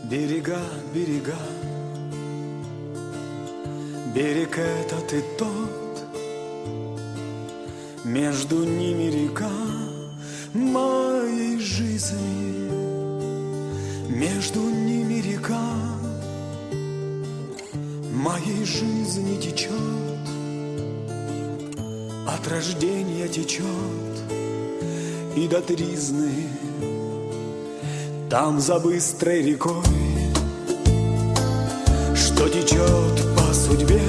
Берега, берега, берег этот и тот, между ними река моей жизни, между ними река моей жизни течет, от рождения течет и до тризны. Там за быстрой рекой, что течет по судьбе,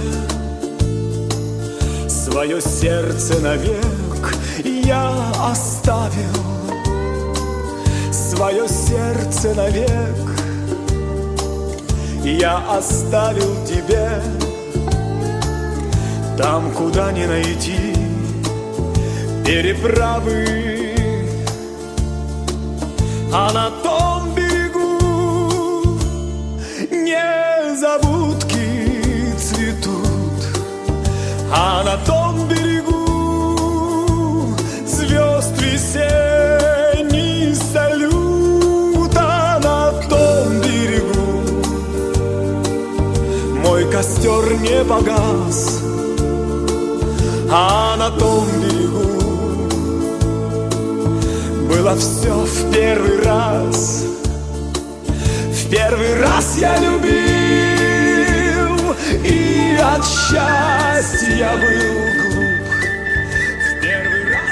свое сердце навек я оставил, свое сердце навек я оставил тебе. Там, куда не найти переправы, а на том берегу незабудки цветут, а на том берегу звезд весенний салют, а на том берегу мой костер не погас, а на том берегу было все в первый раз. В первый раз я любил, и от счастья был глуп. В первый раз.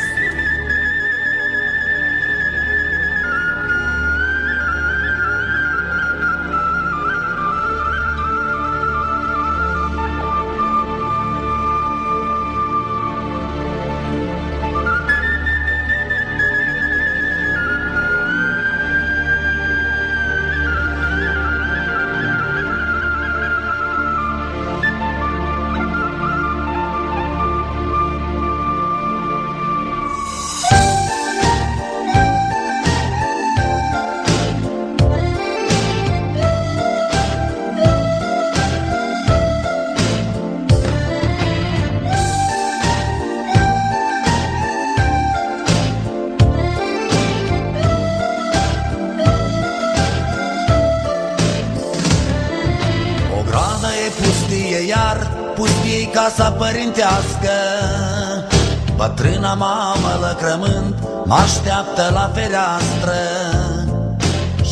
Iar pustie casa părintească, bătrâna mamă lăcrămând m-așteaptă la fereastră,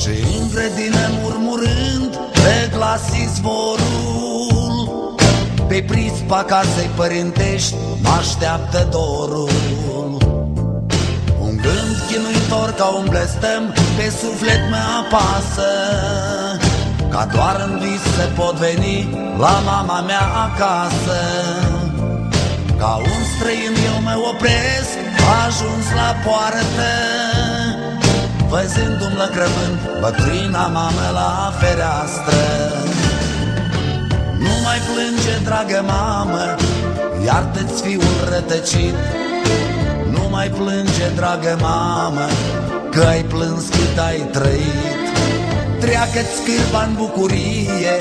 și în grădină murmurând pe glas izvorul, pe prispa casei părintești m-așteaptă dorul. Un gând chinuitor ca un blestem pe suflet mă apasă, ca doar în vis se pot veni la mama mea acasă. Ca un străin eu mă opresc, ajuns la poartă, văzându-mi lăcrăvând bătrâna mamă la fereastră. Nu mai plânge, dragă mamă, iartă-ți fiul rătăcit. Nu mai plânge, dragă mamă, că ai plâns cât ai trăit. Treacă-ți cârba-n bucurie,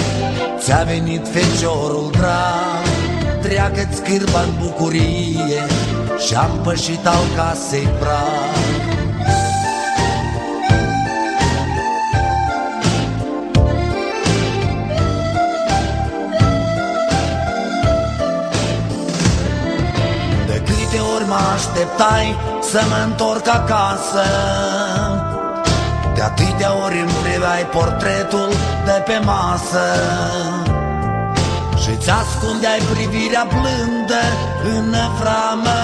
ți-a venit feciorul drag. Treacă-ți cârba-n bucurie, și-am pășit al casei prag. De câte ori mă așteptai să mă întorc acasă, de atâtea ori îmi priveai portretul de pe masă, și-ți ascundeai privirea blândă în năframă,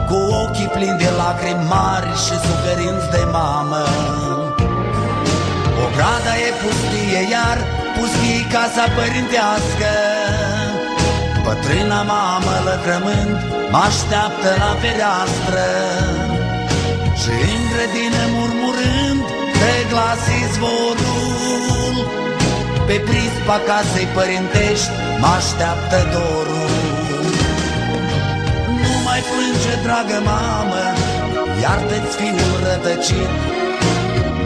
cu ochii plini de lacrimi mari și suferinți de mamă. Ograda e pustie, iar pustie casa părintească, bătrâna mamă lăcrămând m-așteaptă la fereastră, și în grădină murmurând pe glas izvorul, pe prispa casei părintești m-așteaptă dorul. Nu mai plânge, dragă mamă, iartă-ți fiul rătăcit.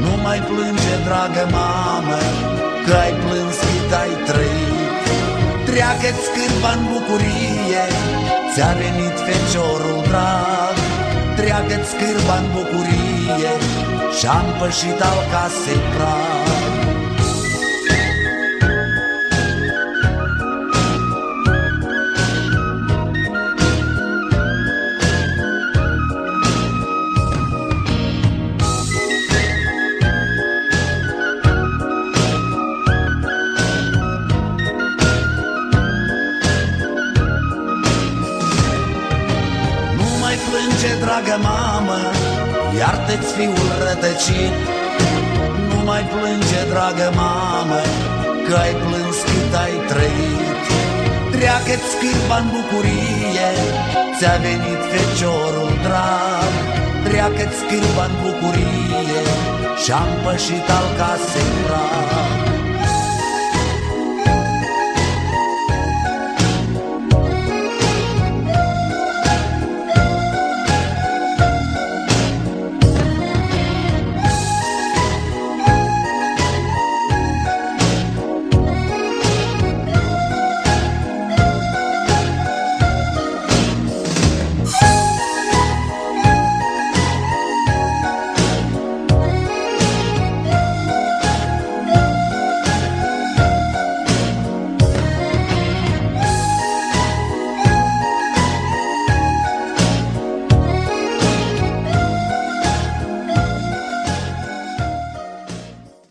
Nu mai plânge, dragă mamă, că ai plâns cât ai trăit. Treacă-ți cârba-n bucurie, ți-a venit feciorul drag. treacă-ți cârba în bucurie și-am pășit al casei praf. Plânge, dragă mamă, iartă-ți fiul rătăcit. Nu mai plânge, dragă mamă, că ai plâns cât ai trăit. Treacă-ți cârba în bucurie, ți-a venit feciorul drag. Treacă-ți cârba în bucurie și-am pășit al casei praf.